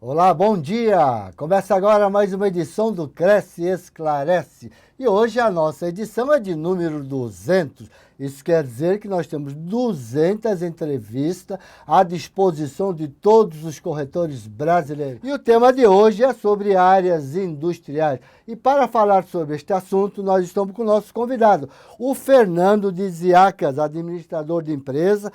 Olá, bom dia! Começa agora mais uma edição do Cresce e Esclarece. E hoje a nossa edição é de número 200. Isso quer dizer que nós temos 200 entrevistas à disposição de todos os corretores brasileiros. E o tema de hoje é sobre áreas industriais. E para falar sobre este assunto, nós estamos com o nosso convidado, o Fernando de Ziacas, administrador de empresa,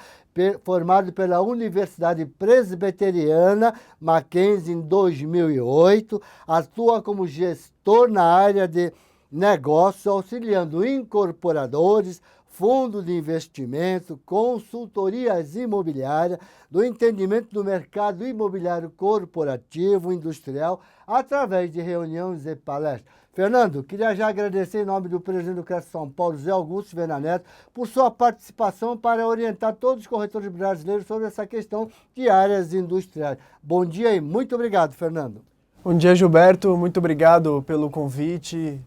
formado pela Universidade Presbiteriana Mackenzie em 2008, atua como gestor na área de negócios, auxiliando incorporadores, fundos de investimento, consultorias imobiliárias, do entendimento do mercado imobiliário corporativo, industrial, através de reuniões e palestras. Fernando, queria já agradecer em nome do presidente do Cresce São Paulo, Zé Augusto Viana Neto, por sua participação para orientar todos os corretores brasileiros sobre essa questão de áreas industriais. Bom dia e muito obrigado, Fernando. Bom dia, Gilberto. Muito obrigado pelo convite.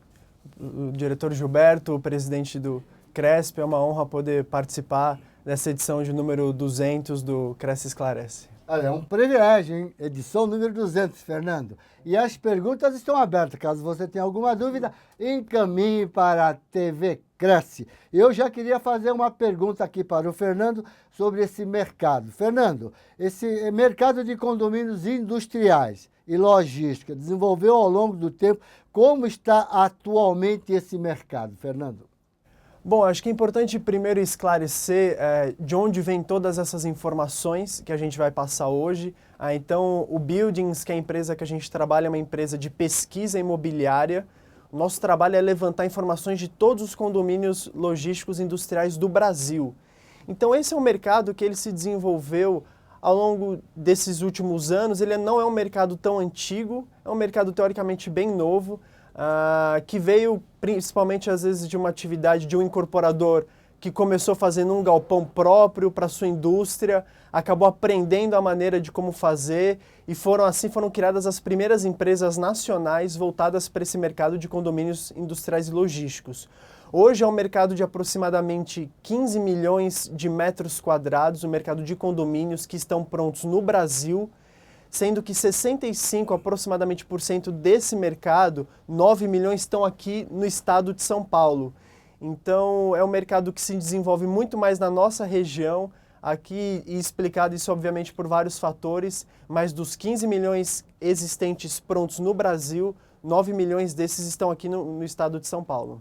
O diretor Gilberto, o presidente do Cresp, é uma honra poder participar dessa edição de número 200 do Cresce Esclarece. Olha, é um privilégio, hein? Edição número 200, Fernando. E as perguntas estão abertas. Caso você tenha alguma dúvida, encaminhe para a TV Cresce. Eu já queria fazer uma pergunta aqui para o Fernando sobre esse mercado. Fernando, esse mercado de condomínios industriais e logística desenvolveu ao longo do tempo. Como está atualmente esse mercado, Fernando? Bom, acho que é importante primeiro esclarecer de onde vêm todas essas informações que a gente vai passar hoje. Então, o Buildings, que é a empresa que a gente trabalha, é uma empresa de pesquisa imobiliária. O nosso trabalho é levantar informações de todos os condomínios logísticos industriais do Brasil. Então, esse é um mercado que ele se desenvolveu ao longo desses últimos anos. Ele não é um mercado tão antigo, é um mercado teoricamente bem novo, que veio principalmente às vezes de uma atividade de um incorporador que começou fazendo um galpão próprio para sua indústria, acabou aprendendo a maneira de como fazer e foram criadas as primeiras empresas nacionais voltadas para esse mercado de condomínios industriais e logísticos. Hoje é um mercado de aproximadamente 15 milhões de metros quadrados, o mercado de condomínios que estão prontos no Brasil, sendo que 65% aproximadamente desse mercado, 9 milhões, estão aqui no estado de São Paulo. Então, é um mercado que se desenvolve muito mais na nossa região, aqui, e explicado isso obviamente por vários fatores, mas dos 15 milhões existentes prontos no Brasil, 9 milhões desses estão aqui no estado de São Paulo.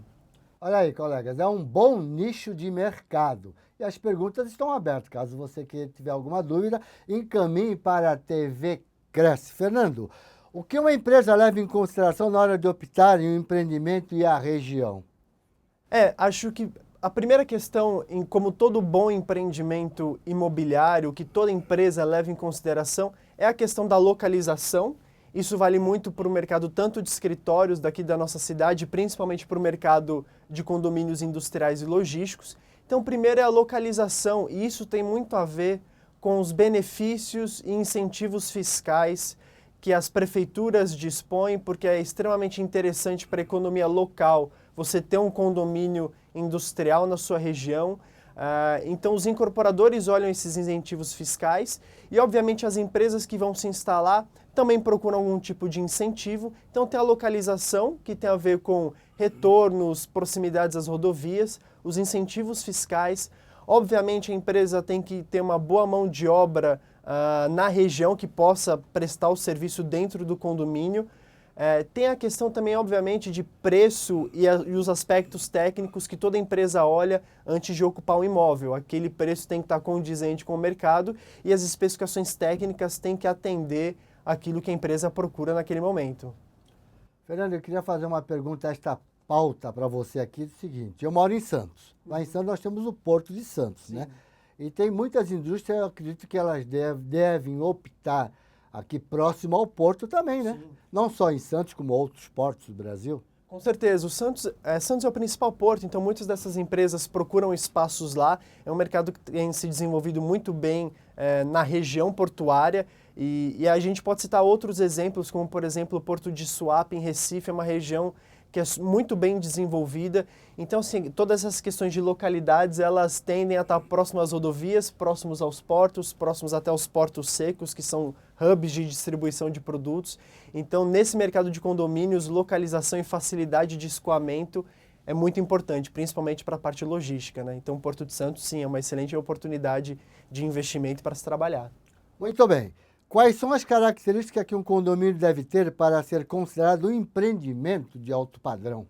Olha aí, colegas, é um bom nicho de mercado. E as perguntas estão abertas. Caso você tiver alguma dúvida, encaminhe para a TV Cresce. Fernando, o que uma empresa leva em consideração na hora de optar em um empreendimento e a região? Acho que a primeira questão, como todo bom empreendimento imobiliário, que toda empresa leva em consideração, é a questão da localização. Isso vale muito para o mercado tanto de escritórios daqui da nossa cidade, principalmente para o mercado de condomínios industriais e logísticos. Então, primeiro é a localização, e isso tem muito a ver com os benefícios e incentivos fiscais que as prefeituras dispõem, porque é extremamente interessante para a economia local você ter um condomínio industrial na sua região. Então, os incorporadores olham esses incentivos fiscais e, obviamente, as empresas que vão se instalar também procuram algum tipo de incentivo. Então, tem a localização, que tem a ver com retornos, proximidades às rodovias, os incentivos fiscais. Obviamente, a empresa tem que ter uma boa mão de obra na região que possa prestar o serviço dentro do condomínio. Tem a questão também, obviamente, de preço e os aspectos técnicos que toda empresa olha antes de ocupar um imóvel. Aquele preço tem que estar condizente com o mercado e as especificações técnicas têm que atender aquilo que a empresa procura naquele momento. Fernando, eu queria fazer uma pergunta, esta pauta para você aqui, do seguinte. Eu moro em Santos. Lá em Santos nós temos o Porto de Santos, né? E tem muitas indústrias, eu acredito que elas devem optar aqui próximo ao porto também, né? Sim. Não só em Santos, como outros portos do Brasil. Com certeza. Santos é o principal porto, então muitas dessas empresas procuram espaços lá. É um mercado que tem se desenvolvido muito bem na região portuária e a gente pode citar outros exemplos, como por exemplo o Porto de Suape, em Recife, é uma região que é muito bem desenvolvida. Então, assim, todas essas questões de localidades, elas tendem a estar próximas às rodovias, próximos aos portos, próximos até aos portos secos, que são hubs de distribuição de produtos. Então, nesse mercado de condomínios, localização e facilidade de escoamento é muito importante, principalmente para a parte logística, né? Então, Porto de Santos, sim, é uma excelente oportunidade de investimento para se trabalhar. Muito bem. Quais são as características que um condomínio deve ter para ser considerado um empreendimento de alto padrão?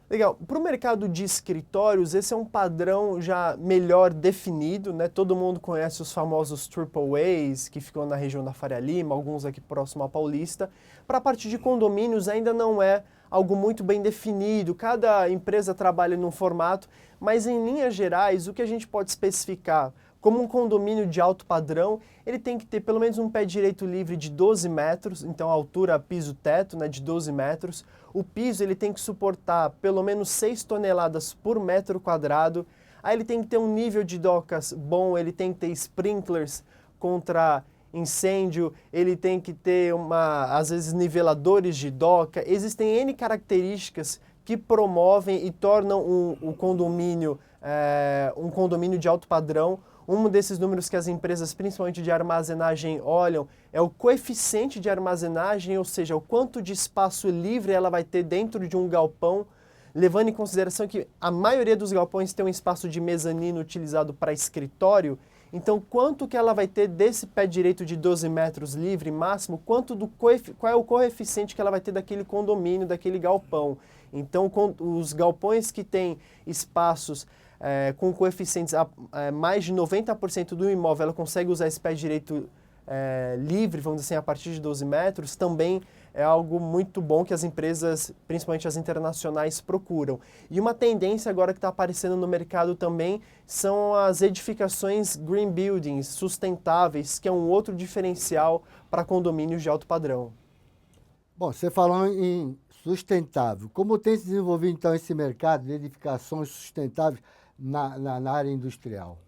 Legal. Para o mercado de escritórios, esse é um padrão já melhor definido, né? Todo mundo conhece os famosos Triple A's, que ficam na região da Faria Lima, alguns aqui próximo à Paulista. Para a parte de condomínios, ainda não é algo muito bem definido. Cada empresa trabalha num formato, mas em linhas gerais, o que a gente pode especificar como um condomínio de alto padrão, ele tem que ter pelo menos um pé direito livre de 12 metros, então a altura piso-teto, né, de 12 metros. O piso ele tem que suportar pelo menos 6 toneladas por metro quadrado. Aí ele tem que ter um nível de docas bom, ele tem que ter sprinklers contra incêndio, ele tem que ter, às vezes, niveladores de doca. Existem N características que promovem e tornam um condomínio de alto padrão. Um desses números que as empresas, principalmente de armazenagem, olham é o coeficiente de armazenagem, ou seja, o quanto de espaço livre ela vai ter dentro de um galpão, levando em consideração que a maioria dos galpões tem um espaço de mezanino utilizado para escritório. Então, quanto que ela vai ter desse pé direito de 12 metros livre máximo, qual é o coeficiente que ela vai ter daquele condomínio, daquele galpão. Então, os galpões que têm espaços com coeficientes mais de 90% do imóvel, ela consegue usar esse pé direito livre, vamos dizer assim, a partir de 12 metros, também é algo muito bom que as empresas, principalmente as internacionais, procuram. E uma tendência agora que está aparecendo no mercado também são as edificações green buildings, sustentáveis, que é um outro diferencial para condomínios de alto padrão. Bom, você falou em sustentável. Como tem se desenvolvido, então, esse mercado de edificações sustentáveis na área industrial?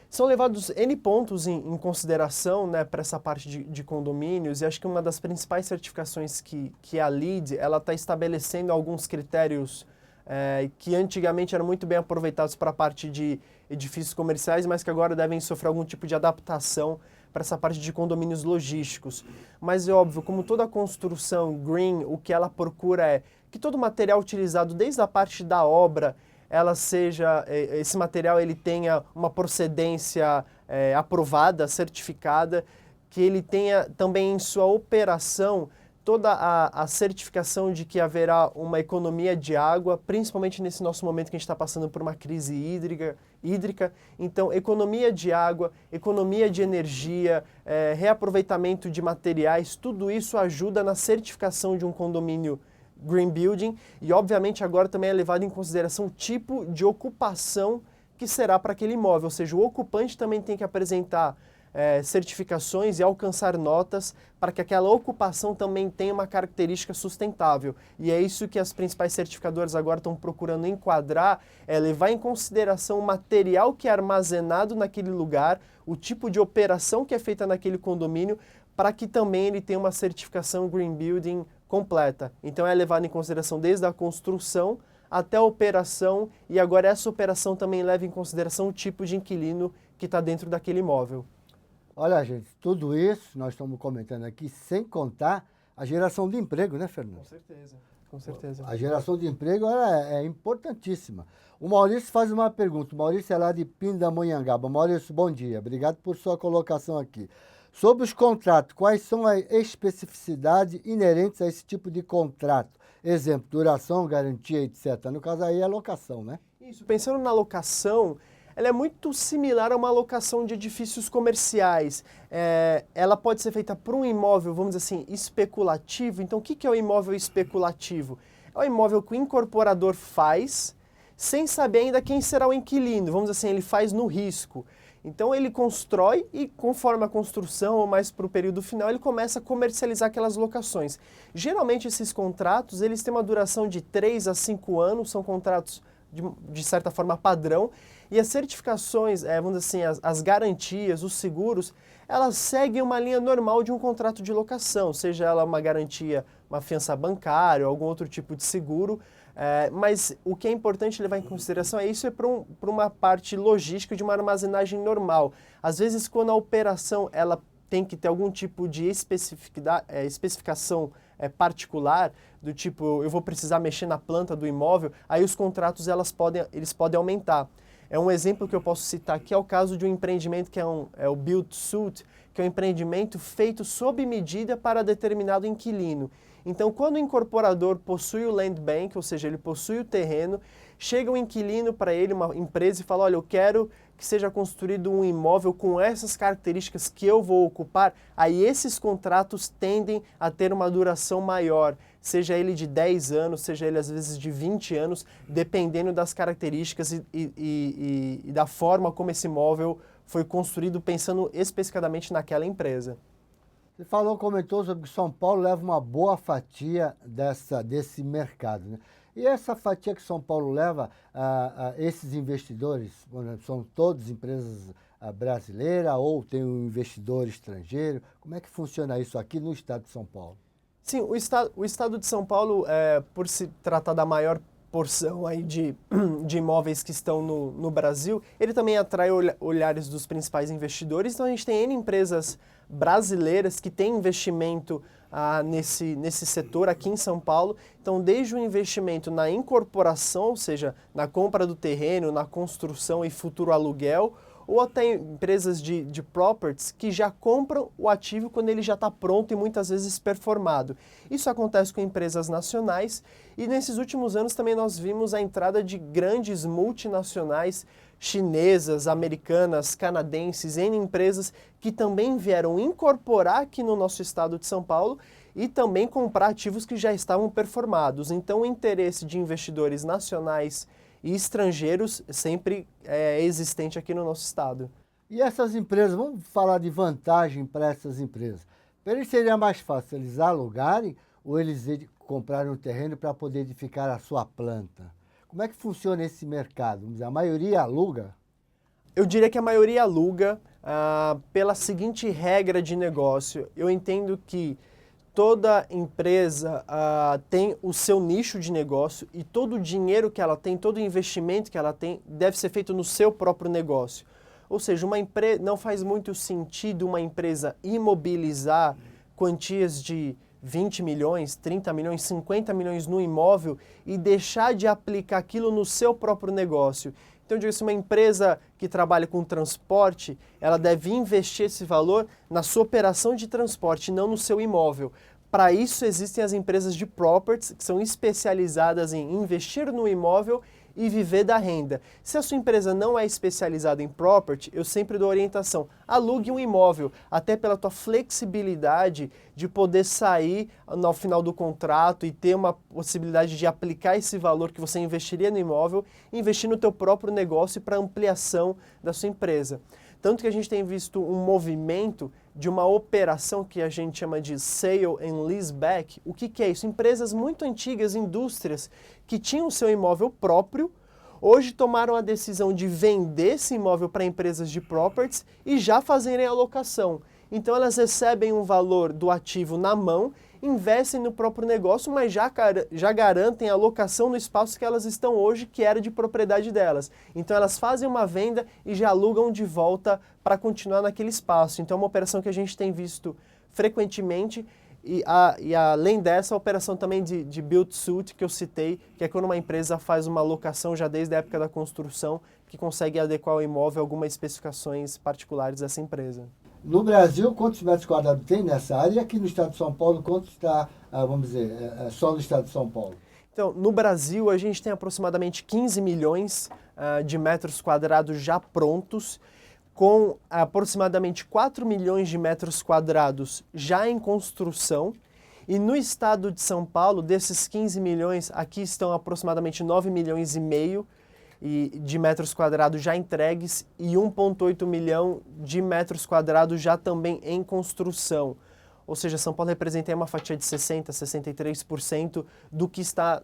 São levados N pontos em consideração, né, para essa parte de condomínios, e acho que uma das principais certificações que a LEED está estabelecendo alguns critérios que antigamente eram muito bem aproveitados para a parte de edifícios comerciais, mas que agora devem sofrer algum tipo de adaptação para essa parte de condomínios logísticos. Mas é óbvio, como toda construção green, o que ela procura é que todo material utilizado, desde a parte da obra, esse material ele tenha uma procedência aprovada, certificada, que ele tenha também em sua operação toda a certificação de que haverá uma economia de água, principalmente nesse nosso momento que a gente está passando por uma crise hídrica. Então, economia de água, economia de energia, reaproveitamento de materiais, tudo isso ajuda na certificação de um condomínio green building, e obviamente agora também é levado em consideração o tipo de ocupação que será para aquele imóvel, ou seja, o ocupante também tem que apresentar certificações e alcançar notas para que aquela ocupação também tenha uma característica sustentável. E é isso que as principais certificadoras agora estão procurando enquadrar, levar em consideração o material que é armazenado naquele lugar, o tipo de operação que é feita naquele condomínio, para que também ele tenha uma certificação Green Building completa. Então é levado em consideração desde a construção até a operação, e agora essa operação também leva em consideração o tipo de inquilino que está dentro daquele imóvel. Olha, gente, tudo isso nós estamos comentando aqui, sem contar a geração de emprego, né, Fernando? Com certeza, com certeza. A geração de emprego é importantíssima. O Maurício faz uma pergunta. O Maurício é lá de Pindamonhangaba. Maurício, bom dia. Obrigado por sua colocação aqui. Sobre os contratos, quais são as especificidades inerentes a esse tipo de contrato? Exemplo, duração, garantia, etc. No caso aí é locação, né? Isso, pensando na locação, ela é muito similar a uma locação de edifícios comerciais. Ela pode ser feita por um imóvel, vamos dizer assim, especulativo. Então, o que é o imóvel especulativo? É o imóvel que o incorporador faz, sem saber ainda quem será o inquilino. Vamos dizer assim, ele faz no risco. Então, ele constrói e, conforme a construção, ou mais para o período final, ele começa a comercializar aquelas locações. Geralmente, esses contratos, eles têm uma duração de 3 a 5 anos, são contratos, de certa forma, padrão. E as certificações, vamos dizer assim, as garantias, os seguros, elas seguem uma linha normal de um contrato de locação, seja ela uma garantia, uma fiança bancária, algum outro tipo de seguro. Mas o que é importante levar em consideração é para uma parte logística de uma armazenagem normal. Às vezes, quando a operação ela tem que ter algum tipo de especificação particular, do tipo, eu vou precisar mexer na planta do imóvel, aí os contratos eles podem aumentar. Um exemplo que eu posso citar aqui é o caso de um empreendimento que é o Build-to-Suit, que é um empreendimento feito sob medida para determinado inquilino. Então, quando o incorporador possui o land bank, ou seja, ele possui o terreno, chega um inquilino para ele, uma empresa, e fala, olha, eu quero que seja construído um imóvel com essas características que eu vou ocupar, aí esses contratos tendem a ter uma duração maior, seja ele de 10 anos, seja ele às vezes de 20 anos, dependendo das características e da forma como esse imóvel foi construído, pensando especificadamente naquela empresa. Você comentou sobre que São Paulo leva uma boa fatia desse mercado, né? E essa fatia que São Paulo leva, esses investidores, são todos empresas brasileiras ou tem um investidor estrangeiro? Como é que funciona isso aqui no estado de São Paulo? Sim, o estado de São Paulo, por se tratar da maior porção aí de imóveis que estão no Brasil, ele também atrai olhares dos principais investidores. Então a gente tem N empresas brasileiras que têm investimento nesse setor aqui em São Paulo. Então, desde o investimento na incorporação, ou seja, na compra do terreno, na construção e futuro aluguel, ou até empresas de properties que já compram o ativo quando ele já está pronto e muitas vezes performado. Isso acontece com empresas nacionais e nesses últimos anos também nós vimos a entrada de grandes multinacionais chinesas, americanas, canadenses, N empresas que também vieram incorporar aqui no nosso estado de São Paulo e também comprar ativos que já estavam performados. Então o interesse de investidores nacionais e estrangeiros sempre é existente aqui no nosso estado. E essas empresas, vamos falar de vantagem para essas empresas. Para eles seria mais fácil eles alugarem ou eles comprarem um terreno para poder edificar a sua planta? Como é que funciona esse mercado? Vamos dizer, a maioria aluga? Eu diria que a maioria aluga pela seguinte regra de negócio. Eu entendo que toda empresa tem o seu nicho de negócio e todo o dinheiro que ela tem, todo o investimento que ela tem deve ser feito no seu próprio negócio. Ou seja, não faz muito sentido uma empresa imobilizar quantias de 20 milhões, 30 milhões, 50 milhões no imóvel e deixar de aplicar aquilo no seu próprio negócio. Então, eu digo assim, uma empresa que trabalha com transporte, ela deve investir esse valor na sua operação de transporte, não no seu imóvel. Para isso, existem as empresas de properties, que são especializadas em investir no imóvel e viver da renda. Se a sua empresa não é especializada em property, eu sempre dou orientação. Alugue um imóvel, até pela tua flexibilidade de poder sair no final do contrato e ter uma possibilidade de aplicar esse valor que você investiria no imóvel, investir no teu próprio negócio para ampliação da sua empresa. Tanto que a gente tem visto um movimento de uma operação que a gente chama de sale and leaseback. O que é isso? Empresas muito antigas, indústrias, que tinham o seu imóvel próprio, hoje tomaram a decisão de vender esse imóvel para empresas de properties e já fazerem a locação. Então elas recebem um valor do ativo na mão, investem no próprio negócio, mas já garantem a locação no espaço que elas estão hoje, que era de propriedade delas. Então elas fazem uma venda e já alugam de volta para continuar naquele espaço. Então é uma operação que a gente tem visto frequentemente e além dessa, a operação também de build-to-suit que eu citei, que é quando uma empresa faz uma locação já desde a época da construção, que consegue adequar o imóvel a algumas especificações particulares dessa empresa. No Brasil, quantos metros quadrados tem nessa área? E aqui no estado de São Paulo, quanto está, vamos dizer, só no estado de São Paulo? Então, no Brasil, a gente tem aproximadamente 15 milhões de metros quadrados já prontos, com aproximadamente 4 milhões de metros quadrados já em construção. E no estado de São Paulo, desses 15 milhões, aqui estão aproximadamente 9 milhões e meio de metros quadrados já entregues e 1,8 milhão de metros quadrados já também em construção. Ou seja, São Paulo representa uma fatia de 60%, 63% do que está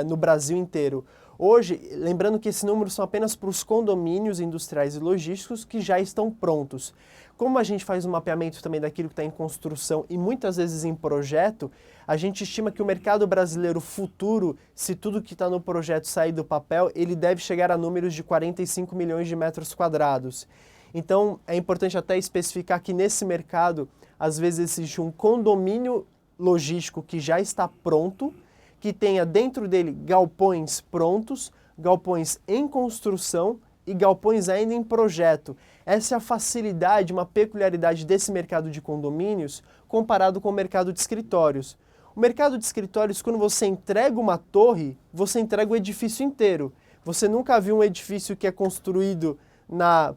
no Brasil inteiro. Hoje, lembrando que esses números são apenas para os condomínios industriais e logísticos que já estão prontos. Como a gente faz um mapeamento também daquilo que está em construção e muitas vezes em projeto, a gente estima que o mercado brasileiro futuro, se tudo que está no projeto sair do papel, ele deve chegar a números de 45 milhões de metros quadrados. Então, é importante até especificar que nesse mercado, às vezes existe um condomínio logístico que já está pronto, que tenha dentro dele galpões prontos, galpões em construção e galpões ainda em projeto. Essa é a facilidade, uma peculiaridade desse mercado de condomínios comparado com o mercado de escritórios. O mercado de escritórios, quando você entrega uma torre, você entrega o edifício inteiro. Você nunca viu um edifício que é construído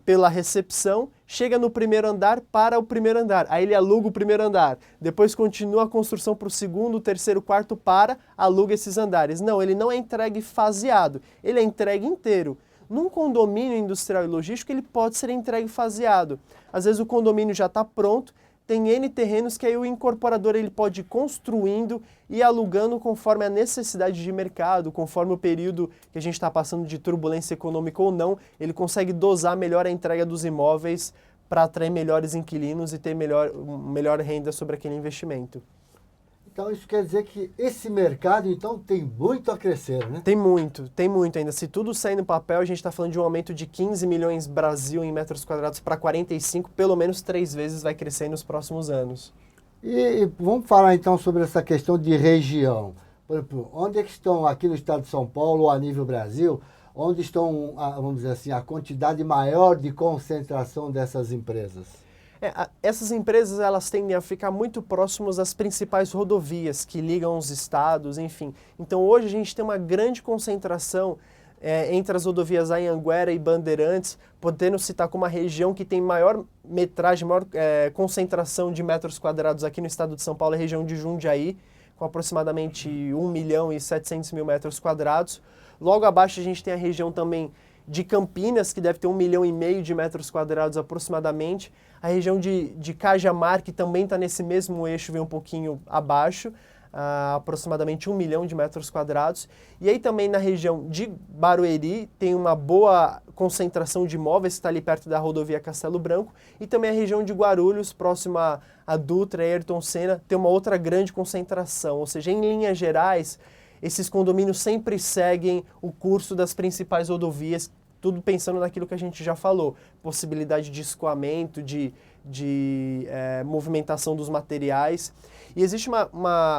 pela recepção, chega no primeiro andar, para o primeiro andar, aí ele aluga o primeiro andar, depois continua a construção para o segundo, terceiro, quarto, aluga esses andares. Não, ele não é entregue faseado, ele é entregue inteiro. Num condomínio industrial e logístico, ele pode ser entregue faseado. Às vezes o condomínio já está pronto, tem N terrenos que aí o incorporador ele pode ir construindo e alugando conforme a necessidade de mercado, conforme o período que a gente está passando de turbulência econômica ou não, ele consegue dosar melhor a entrega dos imóveis para atrair melhores inquilinos e ter melhor renda sobre aquele investimento. Então isso quer dizer que esse mercado então tem muito a crescer, né? Tem muito ainda. Se tudo sair no papel, a gente está falando de um aumento de 15 milhões Brasil em metros quadrados para 45, pelo menos 3 vezes vai crescer nos próximos anos. E vamos falar então sobre essa questão de região. Por exemplo, onde é que estão aqui no estado de São Paulo ou a nível Brasil, onde estão, vamos dizer assim, a quantidade maior de concentração dessas empresas? Essas empresas elas tendem a ficar muito próximos às principais rodovias que ligam os estados, enfim. Então hoje a gente tem uma grande concentração entre as rodovias Anhanguera e Bandeirantes, podendo citar como uma região que tem maior metragem, maior concentração de metros quadrados aqui no estado de São Paulo, a região de Jundiaí, com aproximadamente 1.700.000 metros quadrados. Logo abaixo a gente tem a região também de Campinas, que deve ter 1,5 milhão de metros quadrados aproximadamente. A região de Cajamar, que também está nesse mesmo eixo, vem um pouquinho abaixo, aproximadamente 1 milhão de metros quadrados. E aí também na região de Barueri tem uma boa concentração de imóveis, que está ali perto da rodovia Castelo Branco. E também a região de Guarulhos, próxima a Dutra e Ayrton Senna, tem uma outra grande concentração. Ou seja, em linhas gerais, esses condomínios sempre seguem o curso das principais rodovias, tudo pensando naquilo que a gente já falou, possibilidade de escoamento, de movimentação dos materiais. E existe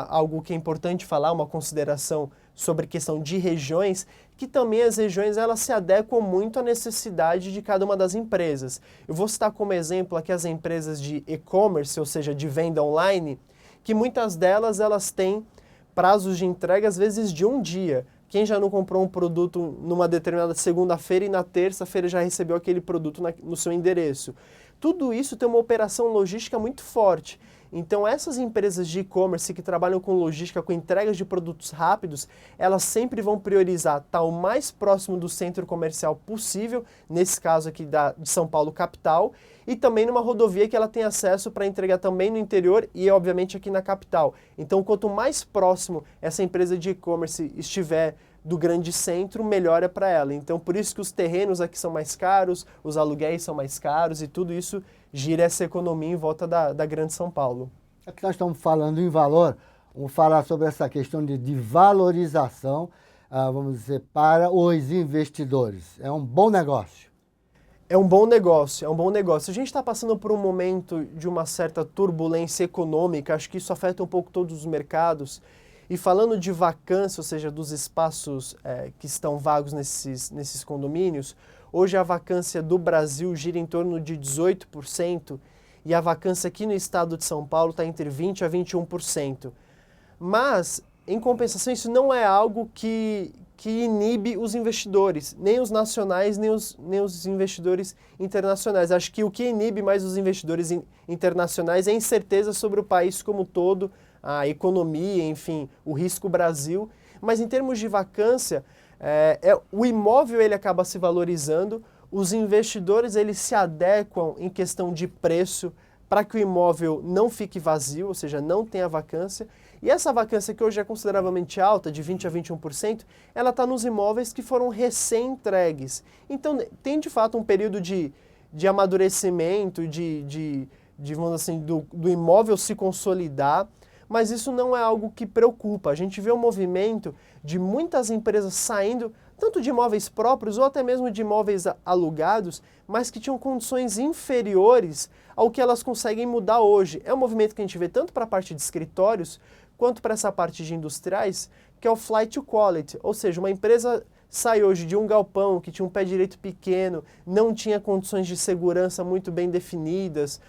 algo que é importante falar, uma consideração sobre questão de regiões, que também as regiões elas se adequam muito à necessidade de cada uma das empresas. Eu vou citar como exemplo aqui as empresas de e-commerce, ou seja, de venda online, que muitas delas elas têm prazos de entrega às vezes de um dia. Quem já não comprou um produto numa determinada segunda-feira e na terça-feira já recebeu aquele produto no seu endereço? Tudo isso tem uma operação logística muito forte. Então essas empresas de e-commerce que trabalham com logística, com entregas de produtos rápidos, elas sempre vão priorizar estar o mais próximo do centro comercial possível, nesse caso aqui de São Paulo capital, e também numa rodovia que ela tem acesso para entregar também no interior e obviamente aqui na capital. Então quanto mais próximo essa empresa de e-commerce estiver do grande centro, melhor é para ela. Então por isso que os terrenos aqui são mais caros, os aluguéis são mais caros e tudo isso gira essa economia em volta da grande São Paulo. Aqui nós estamos falando em valor, vamos falar sobre essa questão de valorização, vamos dizer, para os investidores. É um bom negócio. É um bom negócio, é um bom negócio. A gente está passando por um momento de uma certa turbulência econômica, acho que isso afeta um pouco todos os mercados. E falando de vacância, ou seja, dos espaços que estão vagos nesses condomínios, hoje a vacância do Brasil gira em torno de 18% e a vacância aqui no estado de São Paulo está entre 20% a 21%. Mas, em compensação, isso não é algo que inibe os investidores, nem os nacionais, nem os investidores internacionais. Acho que o que inibe mais os investidores internacionais é a incerteza sobre o país como um todo, a economia, enfim, o risco Brasil. Mas em termos de vacância, o imóvel ele acaba se valorizando, os investidores eles se adequam em questão de preço para que o imóvel não fique vazio, ou seja, não tenha vacância. E essa vacância que hoje é consideravelmente alta, de 20% a 21%, ela está nos imóveis que foram recém-entregues. Então tem de fato um período de amadurecimento, vamos assim, do imóvel se consolidar, mas isso não é algo que preocupa. A gente vê um movimento de muitas empresas saindo tanto de imóveis próprios ou até mesmo de imóveis alugados, mas que tinham condições inferiores ao que elas conseguem mudar hoje. É um movimento que a gente vê tanto para a parte de escritórios, quanto para essa parte de industriais, que é o flight to quality, ou seja, uma empresa sai hoje de um galpão que tinha um pé direito pequeno, não tinha condições de segurança muito bem definidas,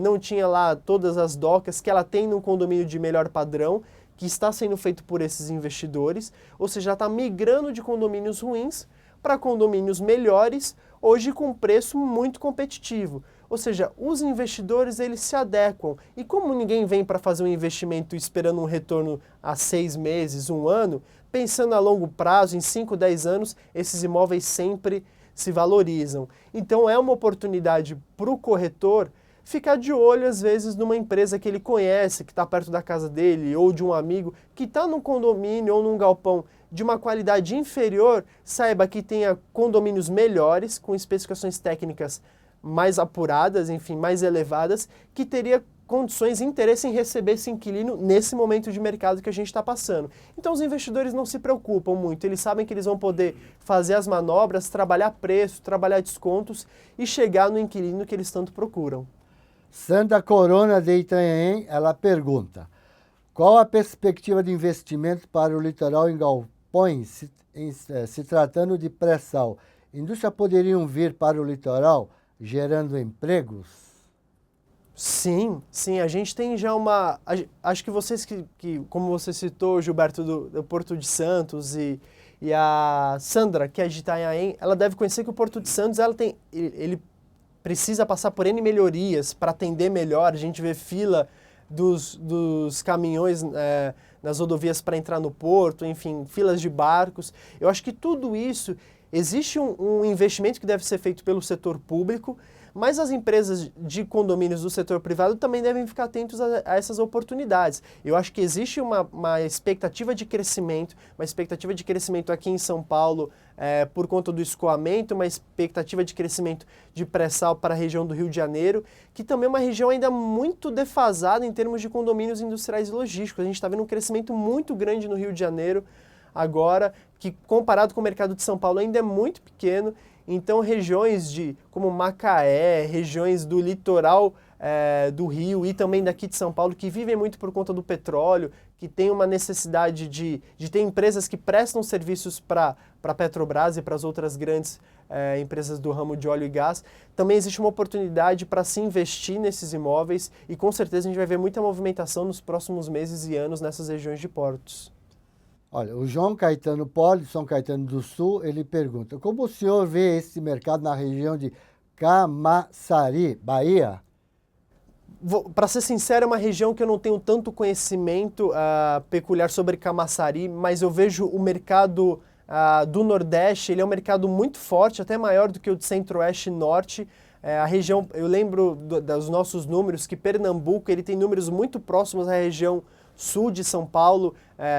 não tinha lá todas as docas que ela tem num condomínio de melhor padrão, que está sendo feito por esses investidores, ou seja, está migrando de condomínios ruins para condomínios melhores, hoje com preço muito competitivo. Ou seja, os investidores eles se adequam. E como ninguém vem para fazer um investimento esperando um retorno a 6 meses, 1 ano, pensando a longo prazo, em 5, 10 anos, esses imóveis sempre se valorizam. Então é uma oportunidade para o corretor ficar de olho, às vezes, numa empresa que ele conhece, que está perto da casa dele, ou de um amigo, que está num condomínio ou num galpão de uma qualidade inferior, saiba que tenha condomínios melhores, com especificações técnicas mais apuradas, enfim, mais elevadas, que teria condições e interesse em receber esse inquilino nesse momento de mercado que a gente está passando. Então os investidores não se preocupam muito, eles sabem que eles vão poder fazer as manobras, trabalhar preço, trabalhar descontos e chegar no inquilino que eles tanto procuram. Sandra Corona de Itanhaém, ela pergunta: qual a perspectiva de investimento para o litoral em galpões, se tratando de pré-sal? Indústrias poderiam vir para o litoral gerando empregos? Sim, a gente tem já uma... Acho que vocês como você citou, Gilberto, do Porto de Santos e a Sandra, que é de Itanhaém, ela deve conhecer que o Porto de Santos ele precisa passar por N melhorias para atender melhor. A gente vê fila dos caminhões nas rodovias para entrar no porto, enfim, filas de barcos. Eu acho que tudo isso, existe um investimento que deve ser feito pelo setor público, mas as empresas de condomínios do setor privado também devem ficar atentos a essas oportunidades. Eu acho que existe uma expectativa de crescimento, aqui em São Paulo por conta do escoamento, uma expectativa de crescimento de pré-sal para a região do Rio de Janeiro, que também é uma região ainda muito defasada em termos de condomínios industriais e logísticos. A gente está vendo um crescimento muito grande no Rio de Janeiro agora, que comparado com o mercado de São Paulo ainda é muito pequeno. Então regiões como Macaé, regiões do litoral do Rio e também daqui de São Paulo, que vivem muito por conta do petróleo, que tem uma necessidade de ter empresas que prestam serviços para a Petrobras e para as outras grandes empresas do ramo de óleo e gás, também existe uma oportunidade para se investir nesses imóveis e com certeza a gente vai ver muita movimentação nos próximos meses e anos nessas regiões de portos. Olha, o João Caetano Poli, de São Caetano do Sul, ele pergunta: como o senhor vê esse mercado na região de Camaçari, Bahia? Para ser sincero, é uma região que eu não tenho tanto conhecimento peculiar sobre Camaçari, mas eu vejo o mercado do Nordeste, ele é um mercado muito forte, até maior do que o de Centro-Oeste e Norte. A região, eu lembro dos nossos números, que Pernambuco ele tem números muito próximos à região sul de São Paulo,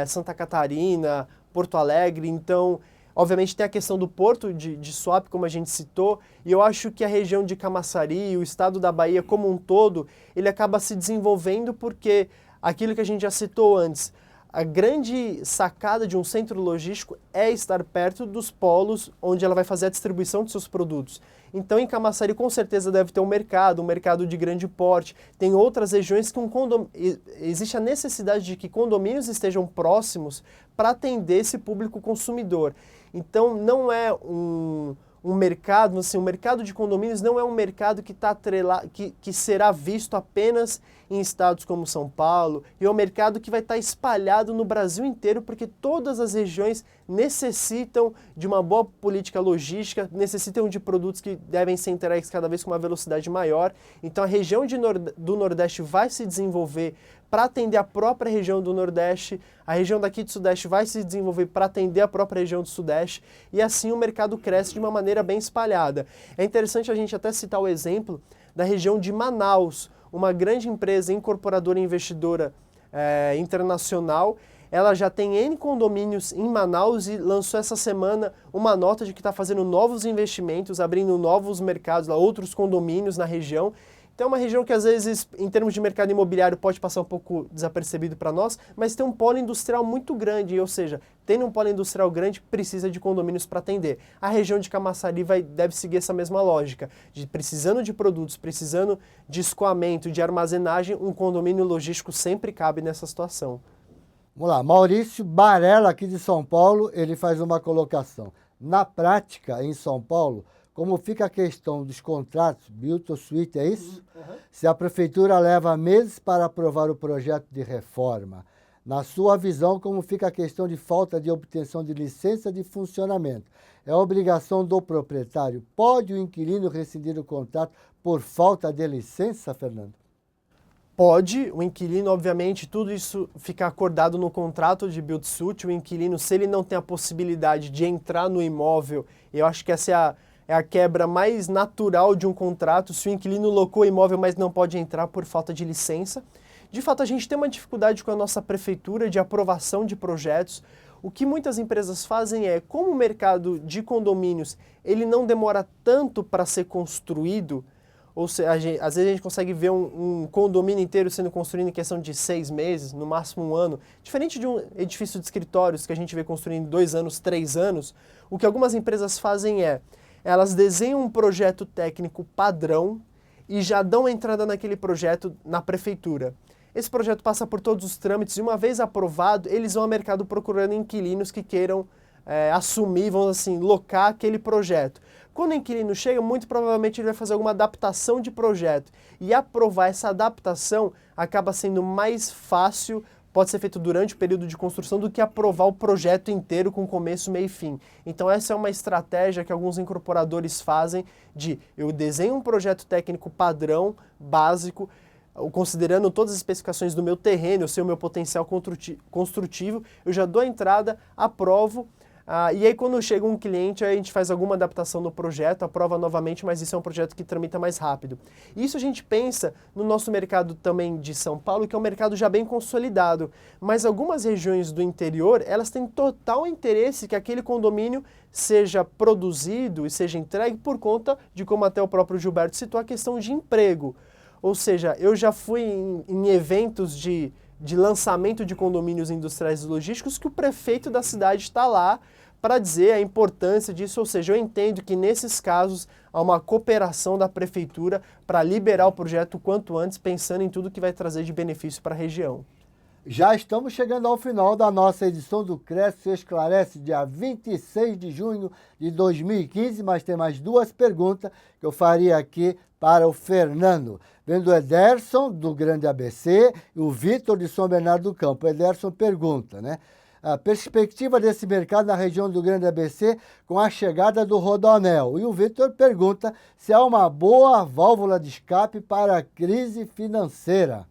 Santa Catarina, Porto Alegre. Então, obviamente tem a questão do porto de Suape, como a gente citou, e eu acho que a região de Camaçari, o estado da Bahia como um todo, ele acaba se desenvolvendo porque aquilo que a gente já citou antes, a grande sacada de um centro logístico é estar perto dos polos onde ela vai fazer a distribuição de seus produtos. Então, em Camaçari, com certeza deve ter um mercado de grande porte. Tem outras regiões que existe a necessidade de que condomínios estejam próximos para atender esse público consumidor. Então, não é um mercado, assim, o mercado de condomínios não é um mercado que está atrelado, que será visto apenas em estados como São Paulo, e é um mercado que vai estar espalhado no Brasil inteiro, porque todas as regiões necessitam de uma boa política logística, necessitam de produtos que devem ser entregues cada vez com uma velocidade maior. Então a região do Nordeste vai se desenvolver para atender a própria região do Nordeste, a região daqui do Sudeste vai se desenvolver para atender a própria região do Sudeste, e assim o mercado cresce de uma maneira bem espalhada. É interessante a gente até citar o exemplo da região de Manaus, uma grande empresa incorporadora e investidora internacional. Ela já tem N condomínios em Manaus e lançou essa semana uma nota de que está fazendo novos investimentos, abrindo novos mercados, outros condomínios na região. Então é uma região que às vezes, em termos de mercado imobiliário, pode passar um pouco desapercebido para nós, mas tem um polo industrial muito grande, ou seja, tendo um polo industrial grande, precisa de condomínios para atender. A região de Camaçari deve seguir essa mesma lógica, de precisando de produtos, precisando de escoamento, de armazenagem, um condomínio logístico sempre cabe nessa situação. Vamos lá, Maurício Barella, aqui de São Paulo, ele faz uma colocação. Na prática, em São Paulo, como fica a questão dos contratos, build to suit, é isso? Se a prefeitura leva meses para aprovar o projeto de reforma, na sua visão, como fica a questão de falta de obtenção de licença de funcionamento? É obrigação do proprietário? Pode o inquilino rescindir o contrato por falta de licença, Fernando? Pode, o inquilino, obviamente, tudo isso fica acordado no contrato de build to suit. O inquilino, se ele não tem a possibilidade de entrar no imóvel, eu acho que essa é a quebra mais natural de um contrato, se o inquilino locou o imóvel, mas não pode entrar por falta de licença. De fato, a gente tem uma dificuldade com a nossa prefeitura de aprovação de projetos. O que muitas empresas fazem é, como o mercado de condomínios ele não demora tanto para ser construído, ou seja, às vezes a gente consegue ver um condomínio inteiro sendo construído em questão de 6 meses, no máximo 1 ano, diferente de um edifício de escritórios que a gente vê construindo em 2 anos, 3 anos, o que algumas empresas fazem é, elas desenham um projeto técnico padrão e já dão entrada naquele projeto na prefeitura. Esse projeto passa por todos os trâmites e uma vez aprovado, eles vão ao mercado procurando inquilinos que queiram assumir, vamos assim, locar aquele projeto. Quando o inquilino chega, muito provavelmente ele vai fazer alguma adaptação de projeto e aprovar essa adaptação acaba sendo mais fácil, pode ser feito durante o período de construção do que aprovar o projeto inteiro com começo, meio e fim. Então essa é uma estratégia que alguns incorporadores fazem de eu desenho um projeto técnico padrão, básico, considerando todas as especificações do meu terreno, o meu potencial construtivo, eu já dou a entrada, aprovo, e aí quando chega um cliente, aí a gente faz alguma adaptação no projeto, aprova novamente, mas isso é um projeto que tramita mais rápido. Isso a gente pensa no nosso mercado também de São Paulo, que é um mercado já bem consolidado, mas algumas regiões do interior, elas têm total interesse que aquele condomínio seja produzido e seja entregue por conta de, como até o próprio Gilberto citou, a questão de emprego. Ou seja, eu já fui em eventos de lançamento de condomínios industriais e logísticos que o prefeito da cidade está lá para dizer a importância disso, ou seja, eu entendo que nesses casos há uma cooperação da prefeitura para liberar o projeto o quanto antes, pensando em tudo que vai trazer de benefício para a região. Já estamos chegando ao final da nossa edição do Cresce Esclarece, dia 26 de junho de 2015, mas tem mais 2 perguntas que eu faria aqui para o Fernando. Vendo o Ederson, do Grande ABC, e o Vitor, de São Bernardo do Campo. O Ederson pergunta, né? A perspectiva desse mercado na região do Grande ABC com a chegada do Rodoanel. E o Vitor pergunta se há uma boa válvula de escape para a crise financeira.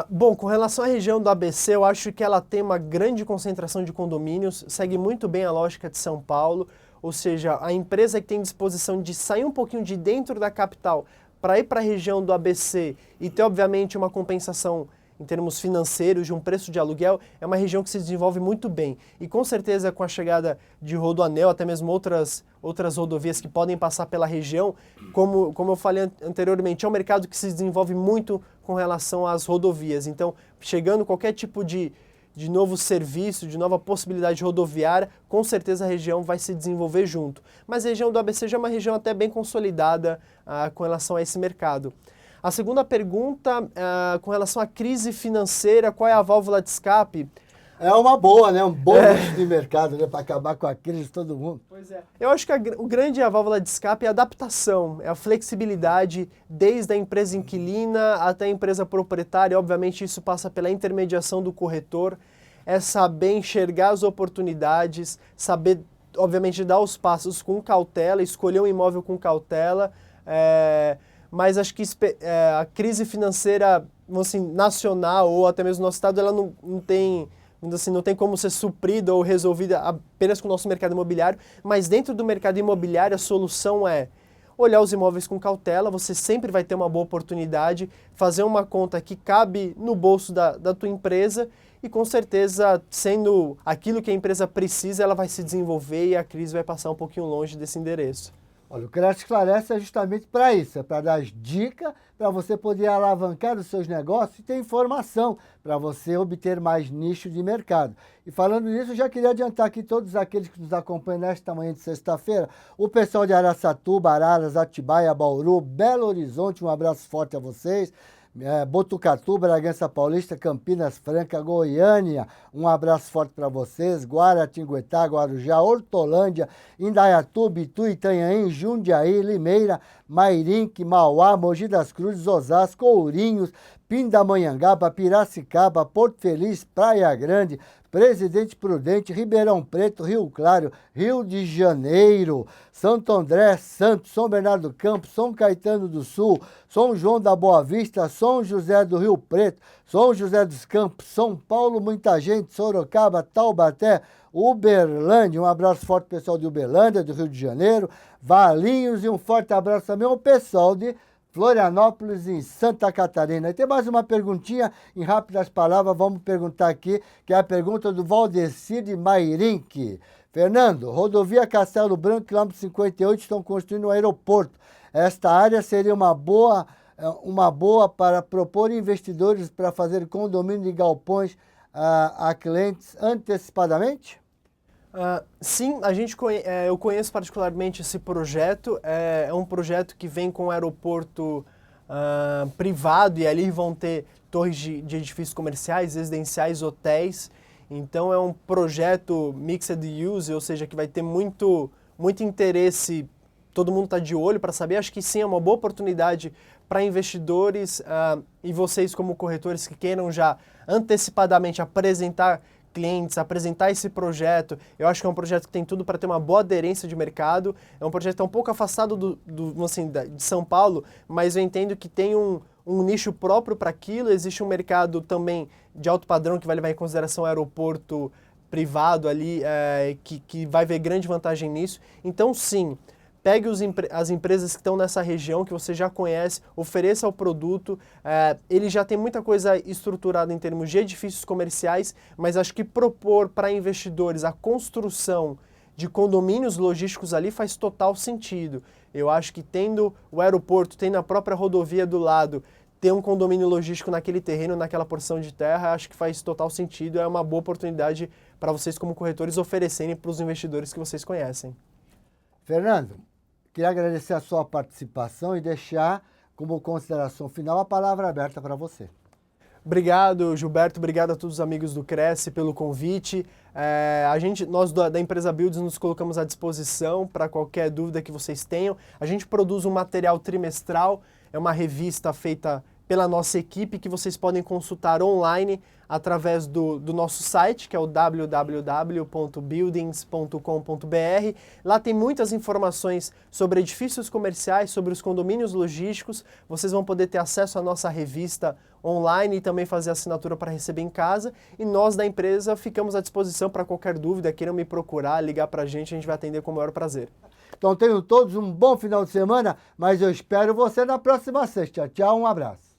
Bom, com relação à região do ABC, eu acho que ela tem uma grande concentração de condomínios, segue muito bem a lógica de São Paulo, ou seja, a empresa que tem disposição de sair um pouquinho de dentro da capital para ir para a região do ABC e ter, obviamente, uma compensação em termos financeiros de um preço de aluguel, é uma região que se desenvolve muito bem. E com certeza com a chegada de Rodoanel, até mesmo outras rodovias que podem passar pela região, como eu falei anteriormente, é um mercado que se desenvolve muito com relação às rodovias. Então, chegando qualquer tipo de novo serviço, de nova possibilidade rodoviária, com certeza a região vai se desenvolver junto. Mas a região do ABC já é uma região até bem consolidada com relação a esse mercado. A segunda pergunta, com relação à crise financeira, qual é a válvula de escape? É uma boa, né? Um bom nicho de mercado, né? Para acabar com a crise de todo mundo. Pois é. Eu acho que o grande a válvula de escape é a adaptação, é a flexibilidade, desde a empresa inquilina até a empresa proprietária. Obviamente isso passa pela intermediação do corretor, é saber enxergar as oportunidades, saber, obviamente, dar os passos com cautela, escolher um imóvel com cautela, mas acho que a crise financeira, assim, nacional ou até mesmo no nosso estado, ela não tem como ser suprida ou resolvida apenas com o nosso mercado imobiliário, mas dentro do mercado imobiliário a solução é olhar os imóveis com cautela, você sempre vai ter uma boa oportunidade, fazer uma conta que cabe no bolso da tua empresa e com certeza, sendo aquilo que a empresa precisa, ela vai se desenvolver e a crise vai passar um pouquinho longe desse endereço. Olha, o Cresce Esclarece é justamente para isso, é para dar as dicas para você poder alavancar os seus negócios e ter informação para você obter mais nicho de mercado. E falando nisso, eu já queria adiantar aqui todos aqueles que nos acompanham nesta manhã de sexta-feira, o pessoal de Araçatuba, Araras, Atibaia, Bauru, Belo Horizonte, um abraço forte a vocês. Botucatu, Bragança Paulista, Campinas Franca, Goiânia, um abraço forte para vocês, Guaratinguetá, Guarujá, Hortolândia, Indaiatuba, Itu, Itanhaém, Jundiaí, Limeira, Mairinque, Mauá, Mogi das Cruzes, Osasco, Ourinhos, Pindamonhangaba, Piracicaba, Porto Feliz, Praia Grande, Presidente Prudente, Ribeirão Preto, Rio Claro, Rio de Janeiro, Santo André, Santos, São Bernardo do Campo, São Caetano do Sul, São João da Boa Vista, São José do Rio Preto, São José dos Campos, São Paulo, muita gente, Sorocaba, Taubaté, Uberlândia, um abraço forte ao pessoal de Uberlândia, do Rio de Janeiro, Valinhos e um forte abraço também ao pessoal de Florianópolis, em Santa Catarina. E tem mais uma perguntinha, em rápidas palavras, vamos perguntar aqui, que é a pergunta do Valdecir de Mairinque. Fernando, rodovia Castelo Branco, quilômetro 58, estão construindo um aeroporto. Esta área seria uma boa para propor investidores para fazer condomínio de galpões a clientes antecipadamente? Sim, eu conheço particularmente esse projeto. É um projeto que vem com um aeroporto privado e ali vão ter torres de edifícios comerciais, residenciais, hotéis. Então é um projeto mixed use, ou seja, que vai ter muito interesse. Todo mundo está de olho para saber. Acho que sim, é uma boa oportunidade para investidores e vocês como corretores que queiram já antecipadamente apresentar clientes, apresentar esse projeto. Eu acho que é um projeto que tem tudo para ter uma boa aderência de mercado. É um projeto que está um pouco afastado de São Paulo, mas eu entendo que tem um nicho próprio para aquilo. Existe um mercado também de alto padrão que vai levar em consideração o aeroporto privado ali, que vai ver grande vantagem nisso. Então, sim, pegue as empresas que estão nessa região, que você já conhece, ofereça o produto. Ele já tem muita coisa estruturada em termos de edifícios comerciais, mas acho que propor para investidores a construção de condomínios logísticos ali faz total sentido. Eu acho que tendo o aeroporto, tendo a própria rodovia do lado, ter um condomínio logístico naquele terreno, naquela porção de terra, acho que faz total sentido. É uma boa oportunidade para vocês como corretores oferecerem para os investidores que vocês conhecem. Fernando, queria agradecer a sua participação e deixar como consideração final a palavra aberta para você. Obrigado, Gilberto. Obrigado a todos os amigos do Cresce pelo convite. Nós da empresa Builds nos colocamos à disposição para qualquer dúvida que vocês tenham. A gente produz um material trimestral, é uma revista feita pela nossa equipe que vocês podem consultar online através do nosso site, que é o www.buildings.com.br. Lá tem muitas informações sobre edifícios comerciais, sobre os condomínios logísticos. Vocês vão poder ter acesso à nossa revista online e também fazer assinatura para receber em casa. E nós da empresa ficamos à disposição para qualquer dúvida, queiram me procurar, ligar para a gente vai atender com o maior prazer. Então tenham todos um bom final de semana, mas eu espero você na próxima sexta. Tchau, um abraço.